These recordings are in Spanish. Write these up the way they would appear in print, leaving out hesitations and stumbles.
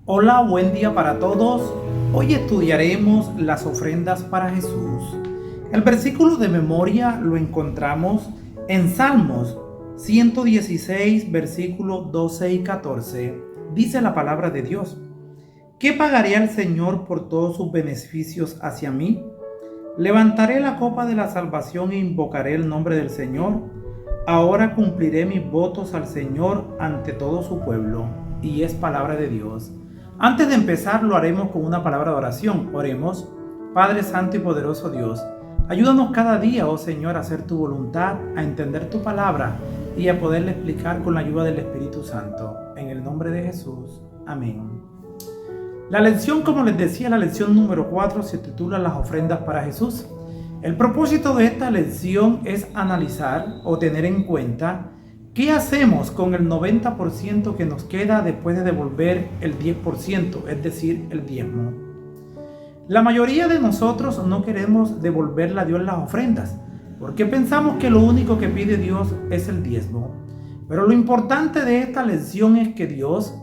Hola, buen día para todos. Hoy estudiaremos las ofrendas para Jesús. El versículo de memoria lo encontramos en Salmos 116, versículos 12 y 14. Dice la palabra de Dios: ¿Qué pagaré al Señor por todos sus beneficios hacia mí? Levantaré la copa de la salvación e invocaré el nombre del Señor. Ahora cumpliré mis votos al Señor ante todo su pueblo. Y es palabra de Dios. Antes de empezar, lo haremos con una palabra de oración. Oremos. Padre santo y poderoso Dios, ayúdanos cada día, oh Señor, a hacer tu voluntad, a entender tu palabra y a poderle explicar con la ayuda del Espíritu Santo. En el nombre de Jesús. Amén. La lección, como les decía, la lección número 4 se titula Las ofrendas para Jesús. El propósito de esta lección es analizar o tener en cuenta qué hacemos con el 90% que nos queda después de devolver el 10%, es decir, el diezmo. La mayoría de nosotros no queremos devolverle a Dios las ofrendas, porque pensamos que lo único que pide Dios es el diezmo. Pero lo importante de esta lección es que Dios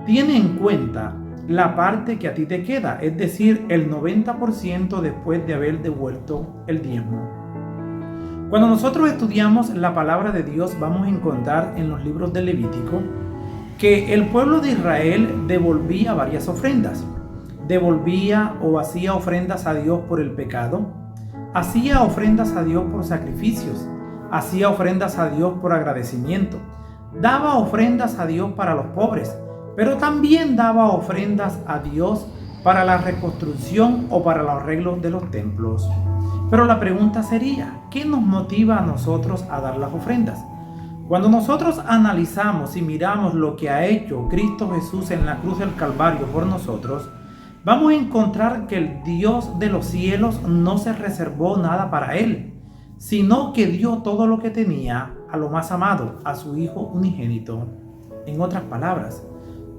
tiene en cuenta la parte que a ti te queda, es decir, el 90% después de haber devuelto el diezmo. Cuando nosotros estudiamos la palabra de Dios, vamos a encontrar en los libros de Levítico que el pueblo de Israel devolvía varias ofrendas. Devolvía o hacía ofrendas a Dios por el pecado, hacía ofrendas a Dios por sacrificios, hacía ofrendas a Dios por agradecimiento, daba ofrendas a Dios para los pobres, pero también daba ofrendas a Dios para la reconstrucción o para los arreglos de los templos. Pero la pregunta sería, ¿qué nos motiva a nosotros a dar las ofrendas? Cuando nosotros analizamos y miramos lo que ha hecho Cristo Jesús en la cruz del Calvario por nosotros, vamos a encontrar que el Dios de los cielos no se reservó nada para Él, sino que dio todo lo que tenía a lo más amado, a su Hijo unigénito. En otras palabras,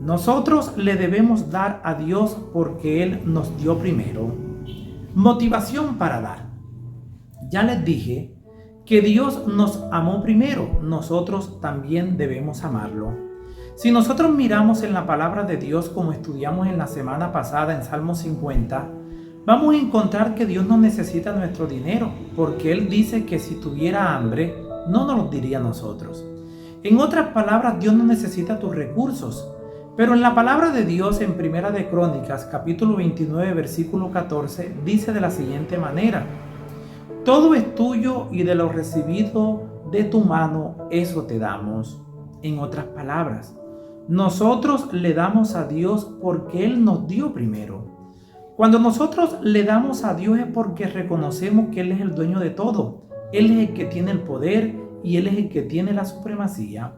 nosotros le debemos dar a Dios porque Él nos dio primero. Motivación para dar. Ya les dije que Dios nos amó primero, nosotros también debemos amarlo. Si nosotros miramos en la palabra de Dios como estudiamos en la semana pasada en Salmo 50, vamos a encontrar que Dios no necesita nuestro dinero, porque Él dice que si tuviera hambre, no nos lo diría a nosotros. En otras palabras, Dios no necesita tus recursos. Pero en la palabra de Dios en Primera de Crónicas, capítulo 29, versículo 14, dice de la siguiente manera: todo es tuyo y de lo recibido de tu mano, eso te damos. En otras palabras, nosotros le damos a Dios porque Él nos dio primero. Cuando nosotros le damos a Dios es porque reconocemos que Él es el dueño de todo. Él es el que tiene el poder y Él es el que tiene la supremacía.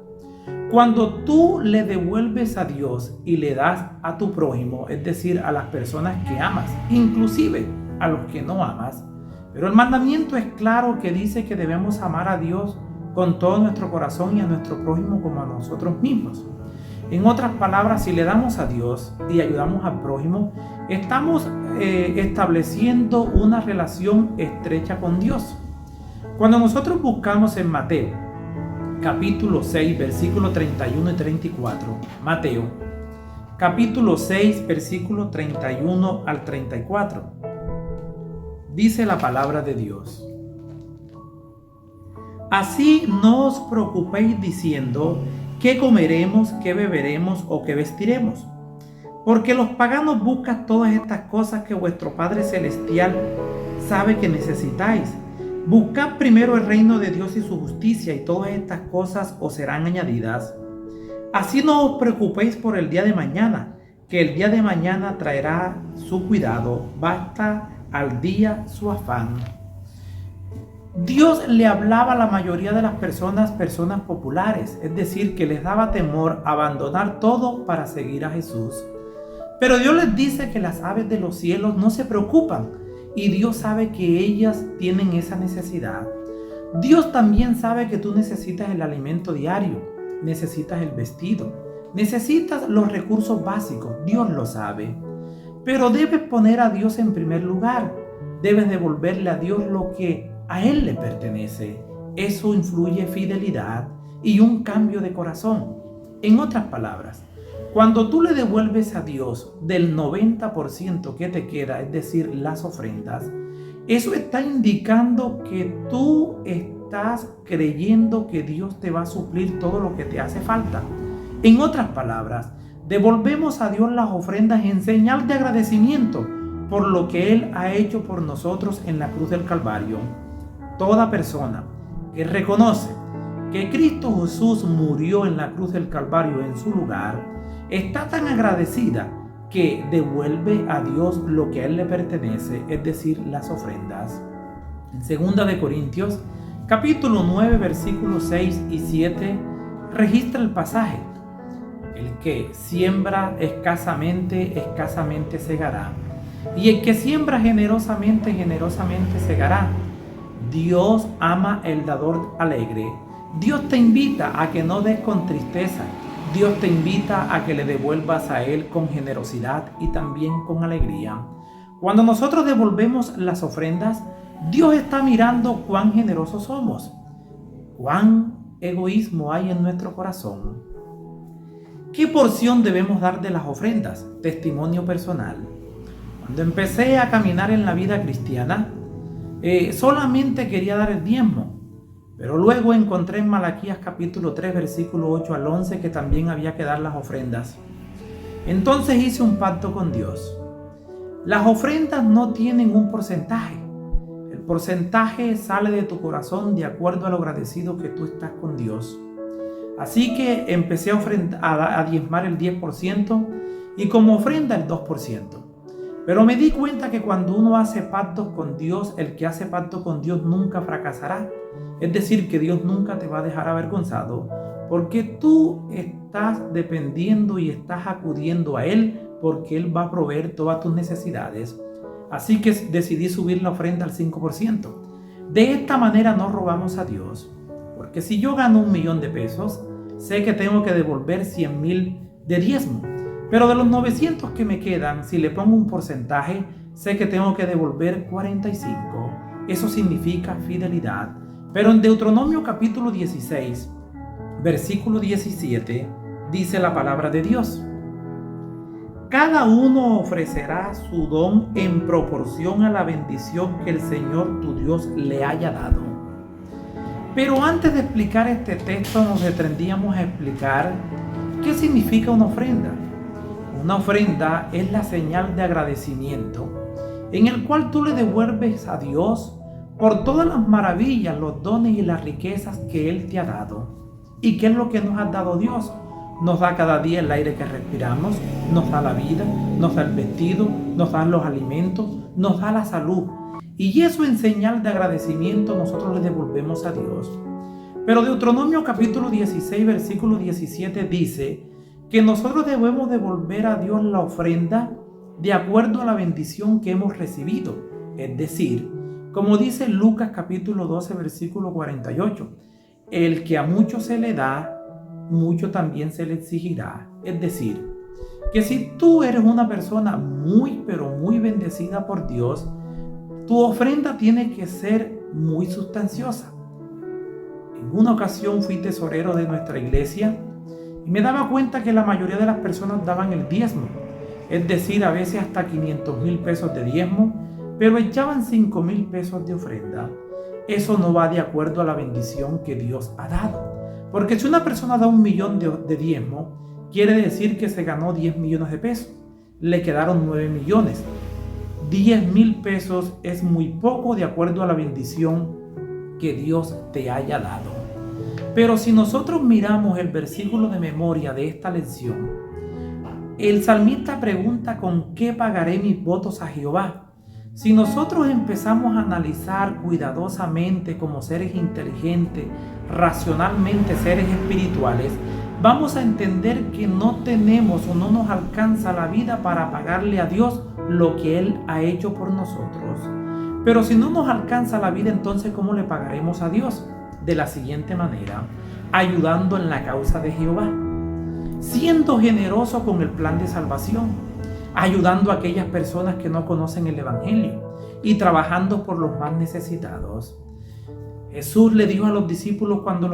Cuando tú le devuelves a Dios y le das a tu prójimo, es decir, a las personas que amas, inclusive a los que no amas, pero el mandamiento es claro que dice que debemos amar a Dios con todo nuestro corazón y a nuestro prójimo como a nosotros mismos. En otras palabras, si le damos a Dios y ayudamos al prójimo, estamos estableciendo una relación estrecha con Dios. Cuando nosotros buscamos en Mateo, capítulo 6, versículos 31 y 34. Mateo, capítulo 6, versículos 31 al 34. Dice la palabra de Dios: así no os preocupéis diciendo qué comeremos, qué beberemos o qué vestiremos, porque los paganos buscan todas estas cosas que vuestro Padre Celestial sabe que necesitáis. Buscad primero el reino de Dios y su justicia, y todas estas cosas os serán añadidas. Así no os preocupéis por el día de mañana, que el día de mañana traerá su cuidado. Basta al día su afán. Dios le hablaba a la mayoría de las personas populares, es decir, que les daba temor abandonar todo para seguir a Jesús. Pero Dios les dice que las aves de los cielos no se preocupan, y Dios sabe que ellas tienen esa necesidad. Dios también sabe que tú necesitas el alimento diario, necesitas el vestido, necesitas los recursos básicos. Dios lo sabe. Pero debes poner a Dios en primer lugar. Debes devolverle a Dios lo que a Él le pertenece. Eso influye fidelidad y un cambio de corazón. En otras palabras, Cuando tú le devuelves a Dios del 90% que te queda, es decir, las ofrendas, eso está indicando que tú estás creyendo que Dios te va a suplir todo lo que te hace falta. En otras palabras, devolvemos a Dios las ofrendas en señal de agradecimiento por lo que Él ha hecho por nosotros en la cruz del Calvario. Toda persona que reconoce que Cristo Jesús murió en la cruz del Calvario en su lugar, está tan agradecida que devuelve a Dios lo que a Él le pertenece, es decir, las ofrendas. En 2 de Corintios, capítulo 9, versículos 6 y 7, registra el pasaje: el que siembra escasamente, escasamente segará, y el que siembra generosamente, generosamente segará. Dios ama el dador alegre. Dios te invita a que no des con tristeza. Dios te invita a que le devuelvas a Él con generosidad y también con alegría. Cuando nosotros devolvemos las ofrendas, Dios está mirando cuán generosos somos, cuán egoísmo hay en nuestro corazón. ¿Qué porción debemos dar de las ofrendas? Testimonio personal. Cuando empecé a caminar en la vida cristiana, solamente quería dar el diezmo. Pero luego encontré en Malaquías capítulo 3, versículo 8 al 11 que también había que dar las ofrendas. Entonces hice un pacto con Dios. Las ofrendas no tienen un porcentaje. El porcentaje sale de tu corazón de acuerdo a lo agradecido que tú estás con Dios. Así que empecé a diezmar el 10% y como ofrenda el 2%. Pero me di cuenta que cuando uno hace pactos con Dios, el que hace pacto con Dios nunca fracasará. Es decir, que Dios nunca te va a dejar avergonzado, porque tú estás dependiendo y estás acudiendo a Él, porque Él va a proveer todas tus necesidades. Así que decidí subir la ofrenda al 5%. De esta manera no robamos a Dios, porque si yo gano 1,000,000 de pesos, sé que tengo que devolver 100,000 de diezmo. Pero de los 900 que me quedan, si le pongo un porcentaje, sé que tengo que devolver 45. Eso significa fidelidad. Pero en Deuteronomio capítulo 16, versículo 17, dice la palabra de Dios: cada uno ofrecerá su don en proporción a la bendición que el Señor tu Dios le haya dado. Pero antes de explicar este texto, nos detendríamos a explicar qué significa una ofrenda. Una ofrenda es la señal de agradecimiento en el cual tú le devuelves a Dios por todas las maravillas, los dones y las riquezas que Él te ha dado. ¿Y qué es lo que nos ha dado Dios? Nos da cada día el aire que respiramos, nos da la vida, nos da el vestido, nos da los alimentos, nos da la salud. Y eso en señal de agradecimiento nosotros le devolvemos a Dios. Pero Deuteronomio capítulo 16, versículo 17 dice que nosotros debemos devolver a Dios la ofrenda de acuerdo a la bendición que hemos recibido. Es decir, como dice Lucas capítulo 12, versículo 48, el que a mucho se le da, mucho también se le exigirá. Es decir, que si tú eres una persona muy, pero muy bendecida por Dios, tu ofrenda tiene que ser muy sustanciosa. En una ocasión fui tesorero de nuestra iglesia y me daba cuenta que la mayoría de las personas daban el diezmo, es decir, a veces hasta 500,000 pesos de diezmo, pero echaban 5,000 pesos de ofrenda. Eso no va de acuerdo a la bendición que Dios ha dado. Porque si una persona da 1,000,000 de diezmo, quiere decir que se ganó 10 millones de pesos. Le quedaron 9 millones. 10,000 pesos es muy poco de acuerdo a la bendición que Dios te haya dado. Pero si nosotros miramos el versículo de memoria de esta lección, el salmista pregunta: ¿con qué pagaré mis votos a Jehová? Si nosotros empezamos a analizar cuidadosamente como seres inteligentes, racionalmente seres espirituales, vamos a entender que no tenemos o no nos alcanza la vida para pagarle a Dios lo que Él ha hecho por nosotros. Pero si no nos alcanza la vida, entonces ¿cómo le pagaremos a Dios? De la siguiente manera: ayudando en la causa de Jehová, siendo generoso con el plan de salvación, ayudando a aquellas personas que no conocen el Evangelio y trabajando por los más necesitados. Jesús le dijo a los discípulos cuando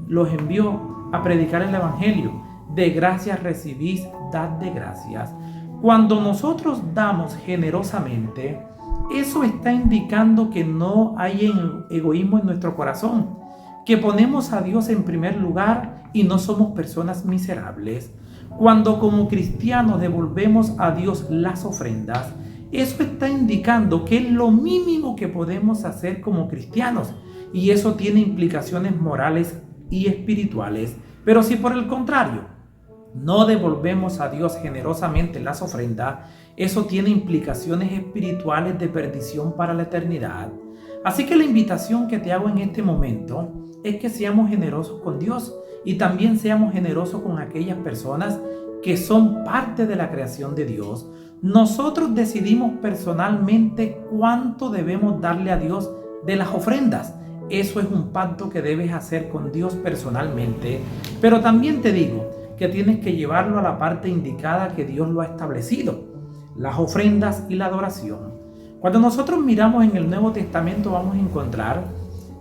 los envió a predicar el Evangelio: de gracias recibís, dad de gracias. Cuando nosotros damos generosamente, eso está indicando que no hay egoísmo en nuestro corazón, que ponemos a Dios en primer lugar y no somos personas miserables. Cuando como cristianos devolvemos a Dios las ofrendas, eso está indicando que es lo mínimo que podemos hacer como cristianos, y eso tiene implicaciones morales y espirituales. Pero si por el contrario no devolvemos a Dios generosamente las ofrendas, eso tiene implicaciones espirituales de perdición para la eternidad. Así que la invitación que te hago en este momento es que seamos generosos con Dios y también seamos generosos con aquellas personas que son parte de la creación de Dios. Nosotros decidimos personalmente cuánto debemos darle a Dios de las ofrendas. Eso es un pacto que debes hacer con Dios personalmente, pero también te digo que tienes que llevarlo a la parte indicada que Dios lo ha establecido, las ofrendas y la adoración. Cuando nosotros miramos en el Nuevo Testamento vamos a encontrar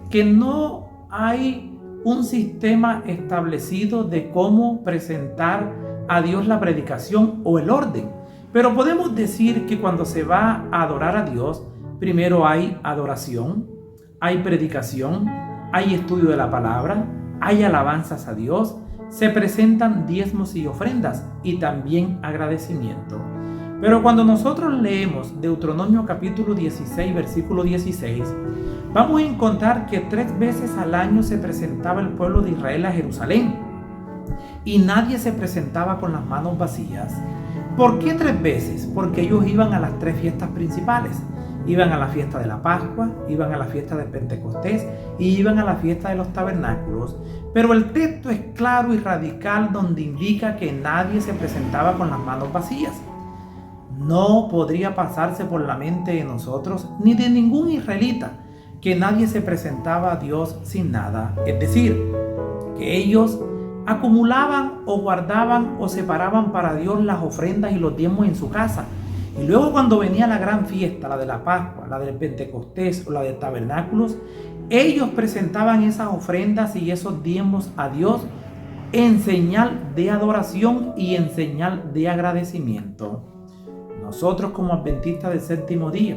que no hay un sistema establecido de cómo presentar a Dios la predicación o el orden, pero podemos decir que cuando se va a adorar a Dios, primero hay adoración, hay predicación, hay estudio de la palabra, hay alabanzas a Dios, se presentan diezmos y ofrendas y también agradecimiento. Pero cuando nosotros leemos Deuteronomio capítulo 16, versículo 16, vamos a encontrar que 3 veces al año se presentaba el pueblo de Israel a Jerusalén y nadie se presentaba con las manos vacías. ¿Por qué 3 veces? Porque ellos iban a las 3 fiestas principales. Iban a la fiesta de la Pascua, iban a la fiesta de Pentecostés y iban a la fiesta de los tabernáculos. Pero el texto es claro y radical donde indica que nadie se presentaba con las manos vacías. No podría pasarse por la mente de nosotros ni de ningún israelita que nadie se presentaba a Dios sin nada. Es decir, que ellos acumulaban o guardaban o separaban para Dios las ofrendas y los diezmos en su casa. Y luego cuando venía la gran fiesta, la de la Pascua, la del Pentecostés o la de tabernáculos, ellos presentaban esas ofrendas y esos diezmos a Dios en señal de adoración y en señal de agradecimiento. Nosotros como adventistas del séptimo día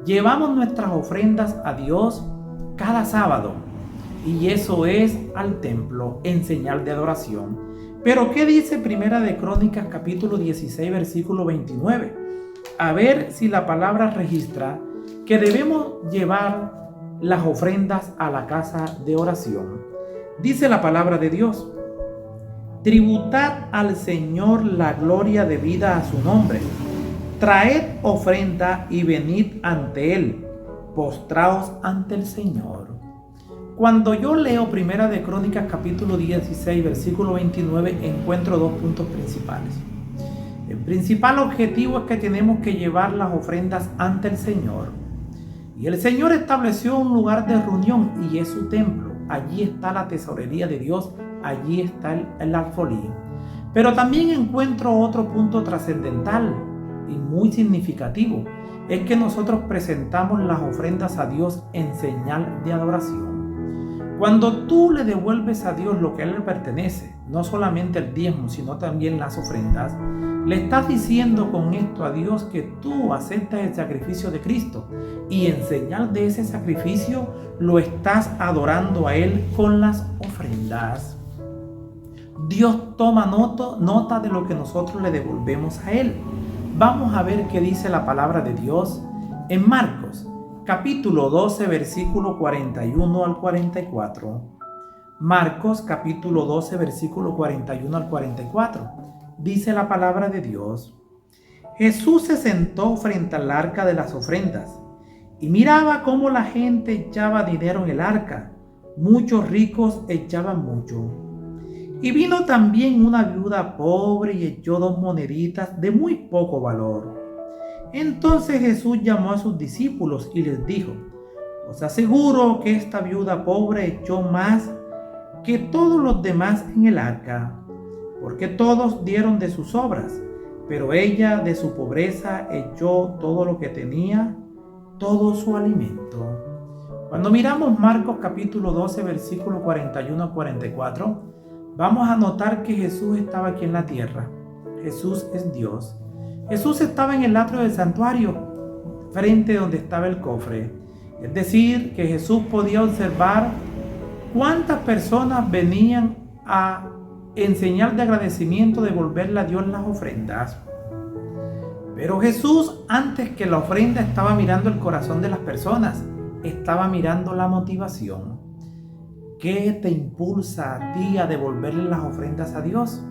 llevamos nuestras ofrendas a Dios cada sábado y eso es al templo en señal de adoración. Pero ¿qué dice Primera de Crónicas capítulo 16 versículo 29? A ver si la palabra registra que debemos llevar las ofrendas a la casa de oración. Dice la palabra de Dios: tributad al Señor la gloria debida a su nombre, traed ofrenda y venid ante Él, postraos ante el Señor. Cuando yo leo Primera de Crónicas capítulo 16 versículo 29 encuentro 2 puntos principales. El principal objetivo es que tenemos que llevar las ofrendas ante el Señor. Y el Señor estableció un lugar de reunión y es su templo. Allí está la tesorería de Dios, allí está el alfolí. Pero también encuentro otro punto trascendental y muy significativo. Es que nosotros presentamos las ofrendas a Dios en señal de adoración. Cuando tú le devuelves a Dios lo que a Él le pertenece, no solamente el diezmo, sino también las ofrendas, le estás diciendo con esto a Dios que tú aceptas el sacrificio de Cristo y en señal de ese sacrificio lo estás adorando a Él con las ofrendas. Dios toma nota de lo que nosotros le devolvemos a Él. Vamos a ver qué dice la palabra de Dios en Marcos capítulo 12 versículo 41 al 44. Marcos capítulo 12 versículo 41 al 44. Dice la palabra de Dios: Jesús se sentó frente al arca de las ofrendas y miraba cómo la gente echaba dinero en el arca. Muchos ricos echaban mucho. Y vino también una viuda pobre y echó 2 moneditas de muy poco valor. Entonces Jesús llamó a sus discípulos y les dijo: os aseguro que esta viuda pobre echó más que todos los demás en el arca, porque todos dieron de sus obras, pero ella de su pobreza echó todo lo que tenía, todo su alimento. Cuando miramos Marcos capítulo 12 versículo 41 a 44, vamos a notar que Jesús estaba aquí en la tierra. Jesús es Dios. Jesús estaba en el atrio del santuario, frente donde estaba el cofre. Es decir, que Jesús podía observar cuántas personas venían a en señal de agradecimiento devolverle a Dios las ofrendas. Pero Jesús, antes que la ofrenda, estaba mirando el corazón de las personas, estaba mirando la motivación. ¿Qué te impulsa a ti a devolverle las ofrendas a Dios?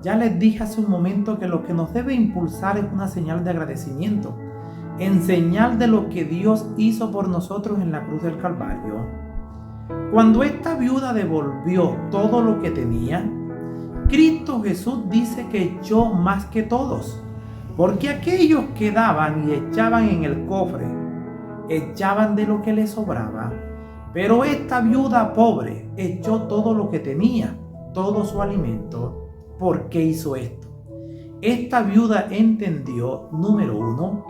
Ya les dije hace un momento que lo que nos debe impulsar es una señal de agradecimiento, en señal de lo que Dios hizo por nosotros en la cruz del Calvario. Cuando esta viuda devolvió todo lo que tenía, Cristo Jesús dice que echó más que todos, porque aquellos que daban y echaban en el cofre, echaban de lo que les sobraba, pero esta viuda pobre echó todo lo que tenía, todo su alimento. ¿Por qué hizo esto? Esta viuda entendió, número 1,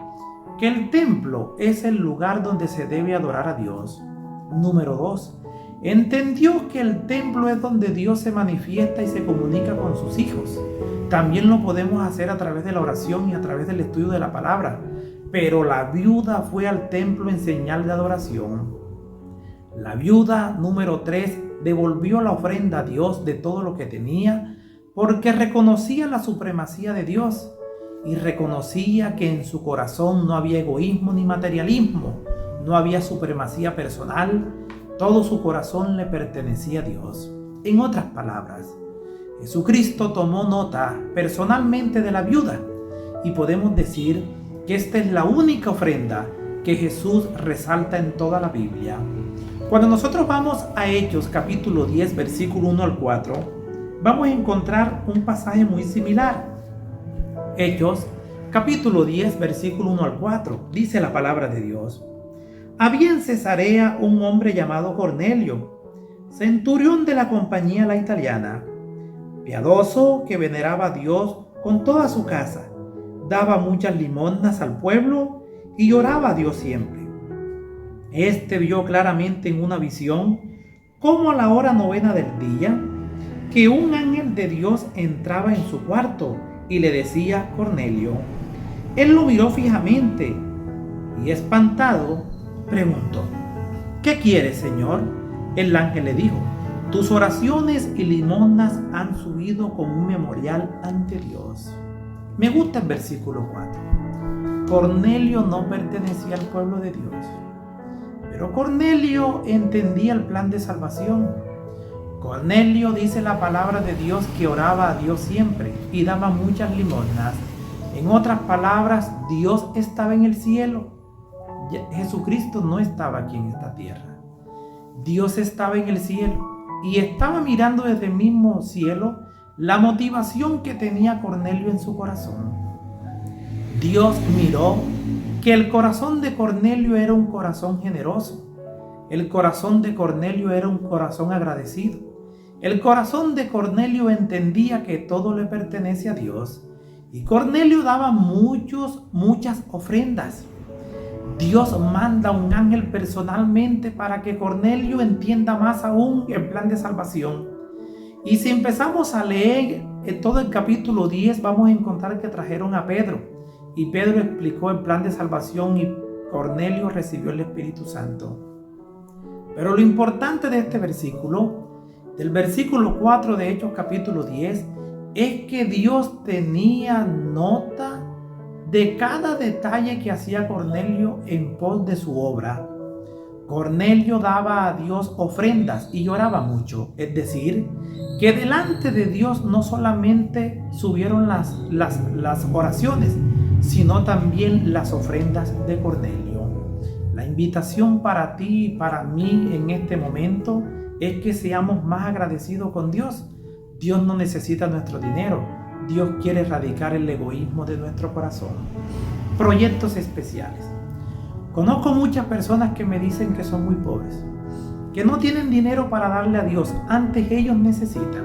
que el templo es el lugar donde se debe adorar a Dios. Número 2, entendió que el templo es donde Dios se manifiesta y se comunica con sus hijos. También lo podemos hacer a través de la oración y a través del estudio de la palabra. Pero la viuda fue al templo en señal de adoración. La viuda, número 3, devolvió la ofrenda a Dios de todo lo que tenía porque reconocía la supremacía de Dios y reconocía que en su corazón no había egoísmo ni materialismo, no había supremacía personal. Todo su corazón le pertenecía a Dios. En otras palabras, Jesucristo tomó nota personalmente de la viuda y podemos decir que esta es la única ofrenda que Jesús resalta en toda la Biblia. Cuando nosotros vamos a Hechos capítulo 10 versículo 1 al 4, vamos a encontrar un pasaje muy similar. Hechos capítulo 10 versículo 1 al 4, dice la palabra de Dios. Había en Cesarea un hombre llamado Cornelio, centurión de la compañía la italiana, piadoso que veneraba a Dios con toda su casa, daba muchas limosnas al pueblo y oraba a Dios siempre. Este vio claramente en una visión, como a la hora 9 del día, que un ángel de Dios entraba en su cuarto y le decía: Cornelio. Él lo miró fijamente y, espantado, preguntó: ¿qué quieres, Señor? El ángel le dijo: tus oraciones y limosnas han subido como un memorial ante Dios. Me gusta el versículo 4. Cornelio no pertenecía al pueblo de Dios, pero Cornelio entendía el plan de salvación. Cornelio, dice la palabra de Dios, que oraba a Dios siempre y daba muchas limosnas. En otras palabras, Dios estaba en el cielo. Jesucristo no estaba aquí en esta tierra. Dios estaba en el cielo y estaba mirando desde el mismo cielo la motivación que tenía Cornelio en su corazón. Dios miró que el corazón de Cornelio era un corazón generoso. El corazón de Cornelio era un corazón agradecido. El corazón de Cornelio entendía que todo le pertenece a Dios. Y Cornelio daba muchas ofrendas. Dios manda un ángel personalmente para que Cornelio entienda más aún el plan de salvación. Y si empezamos a leer en todo el capítulo 10, vamos a encontrar que trajeron a Pedro. Y Pedro explicó el plan de salvación y Cornelio recibió el Espíritu Santo. Pero lo importante de este versículo, del versículo 4 de Hechos capítulo 10, es que Dios tenía nota de cada detalle que hacía Cornelio en pos de su obra. Cornelio daba a Dios ofrendas y oraba mucho, es decir, que delante de Dios no solamente subieron las oraciones, sino también las ofrendas de Cornelio. La invitación para ti y para mí en este momento es que seamos más agradecidos con Dios. Dios no necesita nuestro dinero. Dios quiere erradicar el egoísmo de nuestro corazón. Proyectos especiales. Conozco muchas personas que me dicen que son muy pobres, que no tienen dinero para darle a Dios, antes ellos necesitan.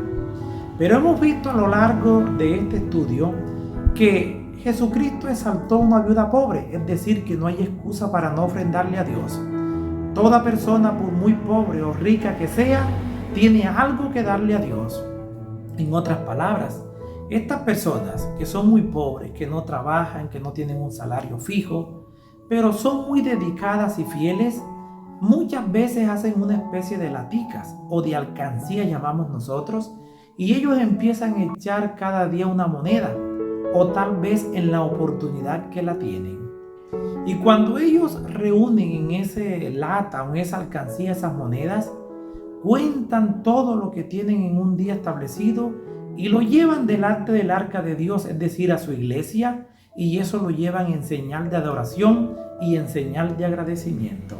Pero hemos visto a lo largo de este estudio que Jesucristo exaltó a una viuda pobre, es decir, que no hay excusa para no ofrendarle a Dios. Toda persona, por muy pobre o rica que sea, tiene algo que darle a Dios. En otras palabras, estas personas que son muy pobres, que no trabajan, que no tienen un salario fijo, pero son muy dedicadas y fieles, muchas veces hacen una especie de laticas o de alcancía, llamamos nosotros, y ellos empiezan a echar cada día una moneda, o tal vez en la oportunidad que la tienen. Y cuando ellos reúnen en ese lata o en esa alcancía esas monedas, cuentan todo lo que tienen en un día establecido y lo llevan delante del arca de Dios, es decir, a su iglesia, y eso lo llevan en señal de adoración y en señal de agradecimiento.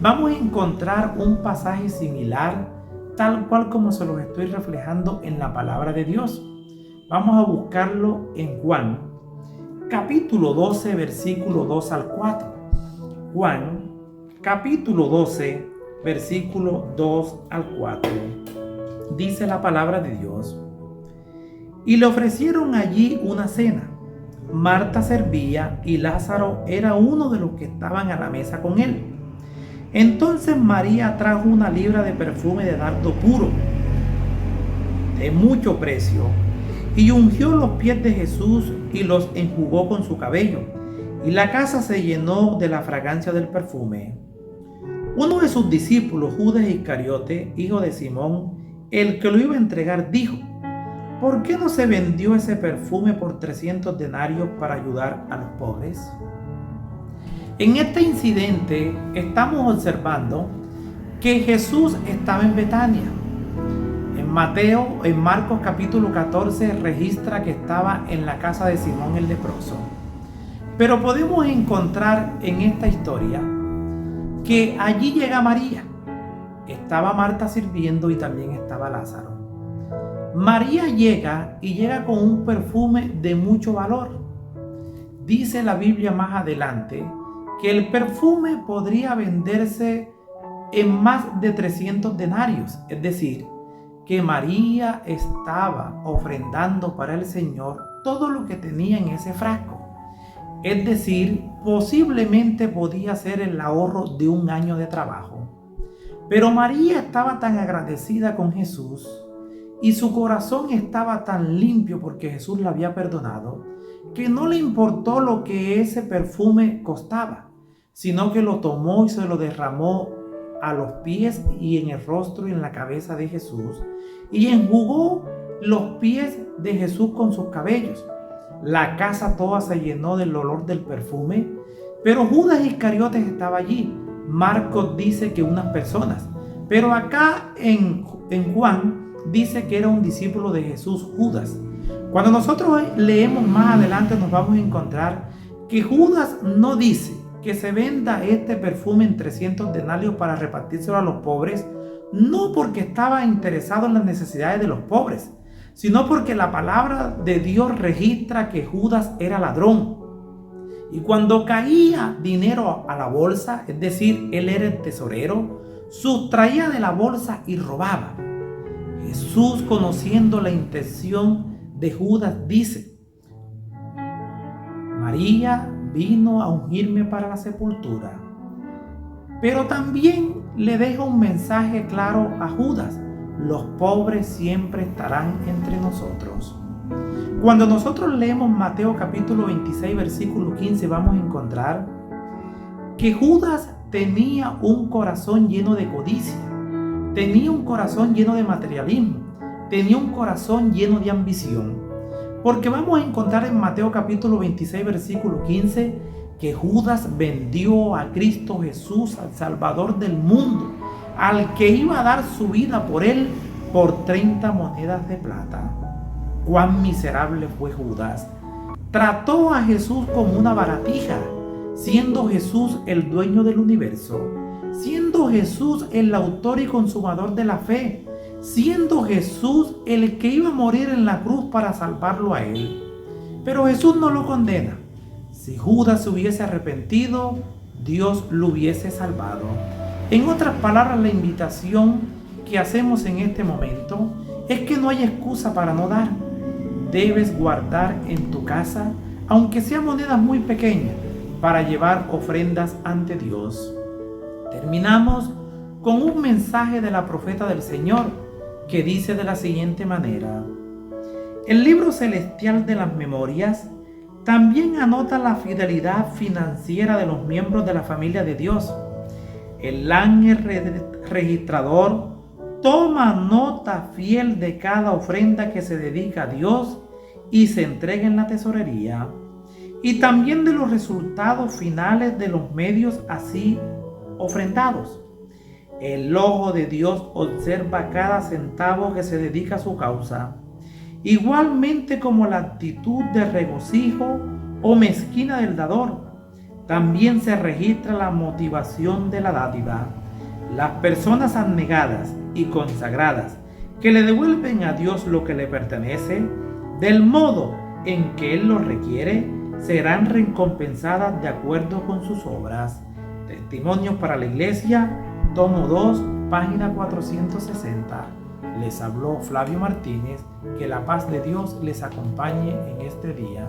Vamos a encontrar un pasaje similar, tal cual como se los estoy reflejando en la palabra de Dios. Vamos a buscarlo en Juan, capítulo 12, versículo 2 al 4. Juan, capítulo 12, versículo 2 al 4. Dice la palabra de Dios: y le ofrecieron allí una cena. Marta servía y Lázaro era uno de los que estaban a la mesa con él. Entonces María trajo una libra de perfume de nardo puro, de mucho precio, y ungió los pies de Jesús y los enjugó con su cabello, y la casa se llenó de la fragancia del perfume. Uno de sus discípulos, Judas Iscariote, hijo de Simón, el que lo iba a entregar, dijo: ¿por qué no se vendió ese perfume por 300 denarios para ayudar a los pobres? En este incidente estamos observando que Jesús estaba en Betania. En Marcos capítulo 14 registra que estaba en la casa de Simón el leproso. Pero podemos encontrar en esta historia que allí llega María. Estaba Marta sirviendo y también estaba Lázaro. María llega con un perfume de mucho valor. Dice la Biblia más adelante que el perfume podría venderse en más de 300 denarios, es decir, que María estaba ofrendando para el Señor todo lo que tenía en ese frasco. Es decir, posiblemente podía ser el ahorro de un año de trabajo. Pero María estaba tan agradecida con Jesús y su corazón estaba tan limpio porque Jesús la había perdonado, que no le importó lo que ese perfume costaba, sino que lo tomó y se lo derramó a los pies y en el rostro y en la cabeza de Jesús, y enjugó los pies de Jesús con sus cabellos. La casa toda se llenó del olor del perfume, pero Judas Iscariote estaba allí. Marcos dice que unas personas, pero acá en Juan dice que era un discípulo de Jesús, Judas. Cuando nosotros leemos más adelante nos vamos a encontrar que Judas no dice que se venda este perfume en 300 denarios para repartírselo a los pobres, no porque estaba interesado en las necesidades de los pobres, sino porque la palabra de Dios registra que Judas era ladrón. Y cuando caía dinero a la bolsa, es decir, él era el tesorero, sustraía de la bolsa y robaba. Jesús, conociendo la intención de Judas, dice: María vino a ungirme para la sepultura. Pero también le deja un mensaje claro a Judas: los pobres siempre estarán entre nosotros. Cuando nosotros leemos Mateo capítulo 26 versículo 15, vamos a encontrar que Judas tenía un corazón lleno de codicia, tenía un corazón lleno de materialismo, tenía un corazón lleno de ambición. Porque vamos a encontrar en Mateo capítulo 26 versículo 15 que Judas vendió a Cristo Jesús, al Salvador del mundo, al que iba a dar su vida por él, por 30 monedas de plata. Cuán miserable fue Judas. Trató a Jesús como una baratija, siendo Jesús el dueño del universo, siendo Jesús el autor y consumador de la fe, siendo Jesús el que iba a morir en la cruz para salvarlo a él. Pero Jesús no lo condena. Si Judas se hubiese arrepentido, Dios lo hubiese salvado. En otras palabras, la invitación que hacemos en este momento es que no hay excusa para no dar. Debes guardar en tu casa, aunque sean monedas muy pequeñas, para llevar ofrendas ante Dios. Terminamos con un mensaje de la profeta del Señor. que dice de la siguiente manera: el libro celestial de las memorias también anota la fidelidad financiera de los miembros de la familia de Dios. El ángel registrador toma nota fiel de cada ofrenda que se dedica a Dios y se entrega en la tesorería, y también de los resultados finales de los medios así ofrendados. El ojo de Dios observa cada centavo que se dedica a su causa, igualmente como la actitud de regocijo o mezquina del dador. También se registra la motivación de la dádiva. Las personas abnegadas y consagradas que le devuelven a Dios lo que le pertenece, del modo en que Él lo requiere, serán recompensadas de acuerdo con sus obras. Testimonios para la Iglesia, tomo 2, página 460. Les habló Flavio Martínez. Que la paz de Dios les acompañe en este día.